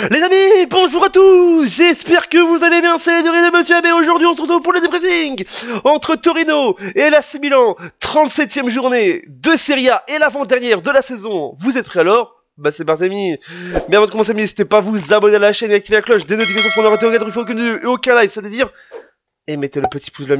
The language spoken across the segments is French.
Les amis, bonjour à tous. J'espère que vous allez bien, c'est les de Monsieur M. Et aujourd'hui on se retrouve pour le débriefing entre Torino et l'AC Milan. 37e journée de Serie A et l'avant-dernière de la saison. Vous êtes prêts alors? Bah c'est parti amis. Mais avant de commencer, n'hésitez pas à vous abonner à la chaîne et activer la cloche des notifications pour ne rater aucun live, c'est-à-dire... Et mettez le petit pouce bleu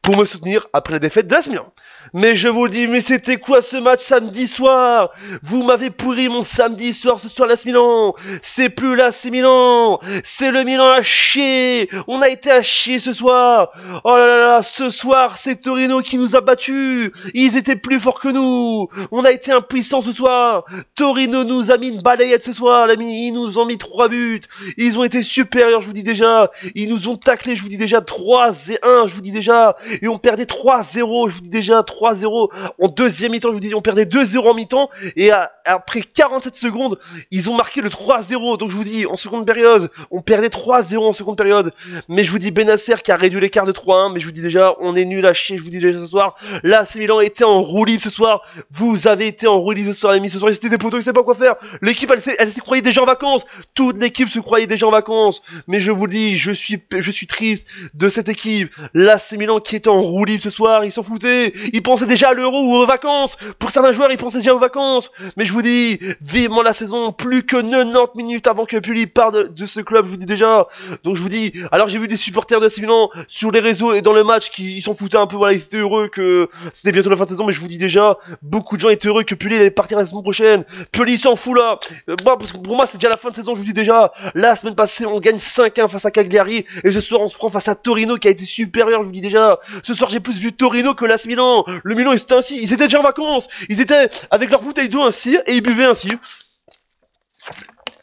pour me soutenir après la défaite de l'AC Milan. Mais je vous le dis, mais c'était quoi ce match samedi soir? Vous m'avez pourri mon samedi soir ce soir l'AC Milan. C'est plus l'AC Milan, c'est le Milan à chier. On a été à chier ce soir. Oh là là là, ce soir c'est Torino qui nous a battus. Ils étaient plus forts que nous. On a été impuissants ce soir. Torino nous a mis une balayette ce soir, l'ami. Ils nous ont mis 3 buts. Ils ont été supérieurs, je vous dis déjà. Ils nous ont taclé, je vous dis déjà 3-1, je vous dis déjà. Et on perdait 3-0, je vous dis déjà 3-0 en deuxième mi-temps, je vous dis on perdait 2-0 en mi-temps. Et après 47 secondes, ils ont marqué le 3-0. Donc je vous dis, en seconde période, on perdait 3-0 en seconde période. Mais je vous dis Bennacer qui a réduit l'écart de 3-1. Mais je vous dis déjà, on est nul à chier, je vous dis déjà ce soir. Là, l'AC Milan était en roue libre ce soir. Vous avez été en roue libre ce soir, les amis. Ce soir, ils étaient des poteaux, ils savaient pas quoi faire. L'équipe, elle se croyait déjà en vacances. Toute l'équipe se croyait déjà en vacances. Mais je vous le dis, je suis triste de cette équipe. L'AC Milan qui était en roue libre ce soir, ils s'en foutaient. Ils pensaient déjà à l'Euro ou aux vacances. Pour certains joueurs, ils pensaient déjà aux vacances. Mais je vous dis, vivement la saison, plus que 90 minutes avant que Pully parte de ce club, je vous dis déjà. Donc je vous dis, alors j'ai vu des supporters de l'AC Milan sur les réseaux et dans le match qui s'en foutaient un peu, voilà, ils étaient heureux que c'était bientôt la fin de saison, mais je vous dis déjà, beaucoup de gens étaient heureux que Pully allait partir la saison prochaine. Pully s'en fout là. Parce que pour moi, c'est déjà la fin de saison, je vous dis déjà. La semaine passée, on gagne 5-1 face à Cagliari et ce soir, on se prend face à Torino qui a été supérieur, je vous dis déjà. Ce soir, j'ai plus vu Torino que l'AC Milan. Le Milan, ils étaient déjà en vacances. Ils étaient avec leur bouteille d'eau ainsi et ils buvaient ainsi.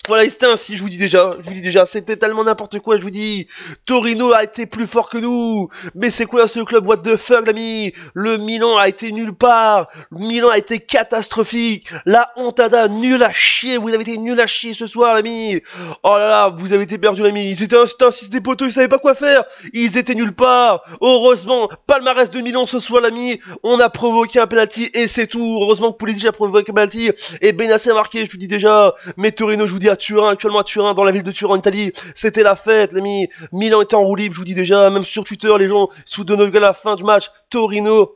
Voilà, c'était ainsi, je vous dis déjà, c'était tellement n'importe quoi, je vous dis, Torino a été plus fort que nous, mais c'est quoi ce club, what the fuck, l'ami, le Milan a été nulle part, le Milan a été catastrophique, la Hontada, nul à chier, vous avez été nul à chier ce soir, l'ami, oh là là, vous avez été perdu, l'ami, c'était ainsi, des poteaux, ils savaient pas quoi faire, ils étaient nulle part, heureusement, palmarès de Milan ce soir, l'ami, on a provoqué un penalty, et c'est tout, heureusement que Pulisic a provoqué un penalty, et Bennacer a marqué, je vous dis déjà, mais Torino, je vous dis, à Turin, actuellement à Turin, dans la ville de Turin en Italie, c'était la fête, l'ami. Milan était en roue libre, je vous dis déjà, même sur Twitter, les gens se donnaient à la fin du match. Torino,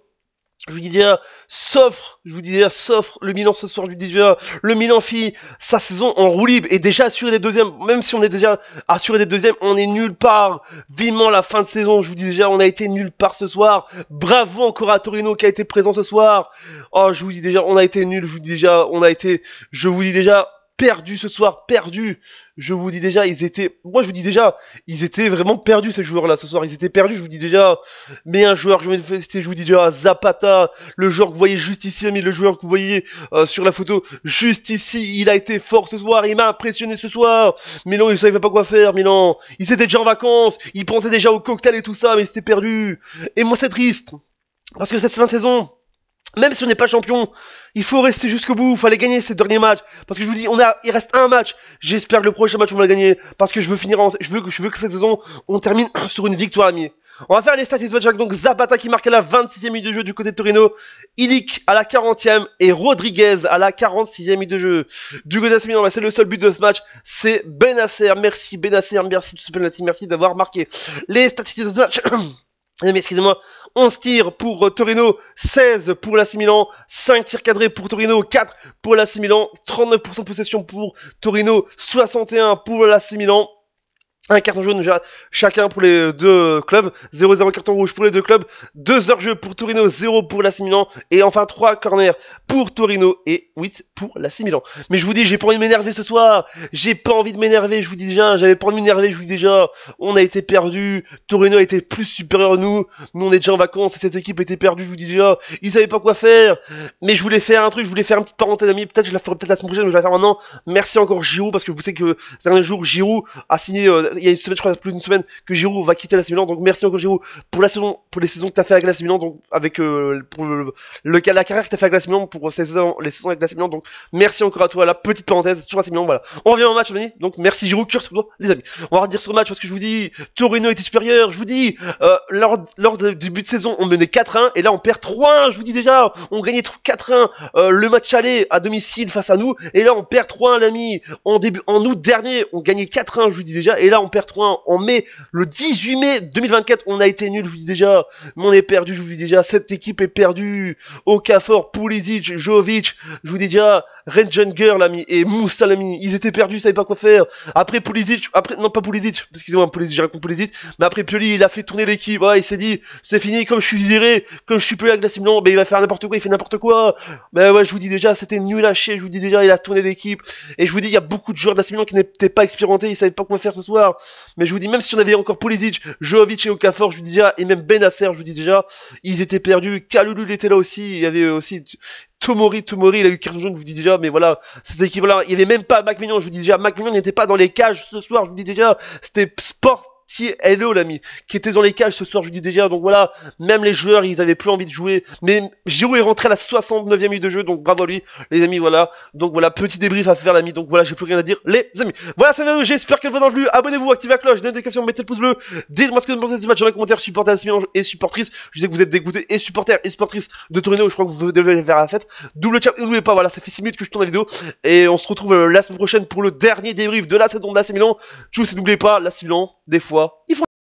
je vous dis déjà, s'offre le Milan ce soir, je vous dis déjà, le Milan fit sa saison en roue libre et déjà assuré des deuxièmes, même si on est déjà assuré des deuxièmes, on est nulle part. Vivement la fin de saison, je vous dis déjà, on a été nulle part ce soir. Bravo encore à Torino qui a été présent ce soir. Oh, je vous dis déjà, on a été nuls, je vous dis déjà, je vous dis déjà, perdu ce soir, perdu. Je vous dis déjà, ils étaient vraiment perdus ces joueurs-là ce soir. Ils étaient perdus, je vous dis déjà. Mais un joueur que je vais féliciter, je vous dis déjà, Zapata, le joueur que vous voyez juste ici, le joueur que vous voyez sur la photo, juste ici, il a été fort ce soir, il m'a impressionné ce soir. Milan, il savait pas quoi faire, Milan. Ils étaient déjà en vacances, ils pensaient déjà au cocktail et tout ça, mais ils étaient perdus. Et moi, c'est triste. Parce que cette fin de saison, même si on n'est pas champion, il faut rester jusqu'au bout, il fallait gagner ces derniers matchs. Parce que je vous dis, il reste un match. J'espère que le prochain match on va le gagner. Parce que je veux que cette saison, on termine sur une victoire, amis. On va faire les statistiques. Donc Zapata qui marque à la 26e minute de jeu du côté de Torino. Ilic à la 40e et Rodriguez à la 46e minute de jeu. Du côté de l'AC Milan, c'est le seul but de ce match. C'est Bennacer. Merci Bennacer, merci de ce penalty, merci d'avoir marqué. Les statistiques de ce match. Mais excusez-moi, 11 tirs pour Torino, 16 pour l'AC Milan, 5 tirs cadrés pour Torino, 4 pour l'AC Milan, 39% de possession pour Torino, 61 pour l'AC Milan. Un carton jaune chacun pour les deux clubs, 0-0 carton rouge pour les deux clubs, 2 hors-jeu pour Torino, 0 pour l'AC Milan, et enfin 3 corners pour Torino et 8 pour l'AC Milan. Mais je vous dis, j'ai pas envie de m'énerver ce soir, je vous dis déjà, j'avais pas envie de m'énerver, je vous dis déjà, on a été perdus, Torino a été plus supérieur à nous on est déjà en vacances et cette équipe était perdue, je vous dis déjà, ils savaient pas quoi faire, mais je voulais faire un truc, je voulais faire une petite parenthèse amis, peut-être je la ferai peut-être la semaine prochaine, mais je vais la faire maintenant. Merci encore Giroud, parce que vous savez que ces derniers jours, Giroud a signé il y a une semaine, je crois, plus d'une semaine, que Giroud va quitter l'AC Milan. Donc merci encore Giroud pour la saison, pour les saisons que t'as fait avec l'AC Milan, donc avec pour la carrière que t'as fait avec l'AC Milan, pour les saisons avec l'AC Milan. Donc merci encore à toi. La petite parenthèse sur l'AC Milan. Voilà. On revient au match, les amis. Donc merci Giroud, cure sur toi, les amis. On va redire sur le match parce que je vous dis, Torino était supérieur. Je vous dis, lors du début de saison, on menait 4-1 et là on perd 3-1. Je vous dis déjà, on gagnait 4-1 le match aller à domicile face à nous et là on perd 3-1, l'ami. En août dernier, on gagnait 4-1, je vous dis déjà, et là on perd 3-1 en mai, le 18 mai 2024, on a été nul, je vous dis déjà, mais on est perdu, je vous dis déjà, cette équipe est perdue. Okafor, Pulisic, Jovic, je vous dis déjà, Renjunger, l'ami, et Moussa, l'ami, ils étaient perdus, ils savaient pas quoi faire. Après Pulisic, non pas Pulisic, excusez-moi, Pulisic, j'ai raconté Pulisic, mais après Pioli, il a fait tourner l'équipe, ouais, il s'est dit, c'est fini, comme je suis viré, comme je suis plus avec la Milan, mais il va faire n'importe quoi, il fait n'importe quoi. Mais ouais, je vous dis déjà, c'était nul à chier, je vous dis déjà, il a tourné l'équipe, et je vous dis, il y a beaucoup de joueurs d'AC Milan qui n'étaient pas expérimentés, ils savaient pas quoi faire ce soir. Mais je vous dis, même si on avait encore Pulisic, Jovic et Okafor, je vous dis déjà, et même Benasser, je vous dis déjà, ils étaient perdus. Kalulu, il était là aussi, il y avait aussi Tomori, il a eu carton jaune, je vous dis déjà, mais voilà, cette équipe-là, il y avait même pas McMillan, je vous dis déjà, McMillan n'était pas dans les cages ce soir, je vous dis déjà, c'était Hello, l'ami, qui était dans les cages ce soir, je vous dis déjà, donc voilà, même les joueurs, ils avaient plus envie de jouer, mais Giroud est rentré à la 69e minute de jeu, donc bravo à lui, les amis, voilà, donc voilà, petit débrief à faire, l'ami, donc voilà, j'ai plus rien à dire, les amis, voilà, ça va, j'espère qu'elle vous a plu, abonnez-vous, activez la cloche, donnez des questions, mettez le pouce bleu, dites-moi ce que vous pensez de ce match dans les commentaires, supporters d'AC Milan et supportrices, je sais que vous êtes dégoûtés, et supporters et supportrices de Torino, je crois que vous devez faire la fête, double chat, n'oubliez pas, voilà, ça fait 6 minutes que je tourne la vidéo, et on se retrouve la semaine prochaine pour le dernier débrief de la saison de l'AC Milan, tchuss, et n'oubliez pas, l'AC Milan, des fois, ils font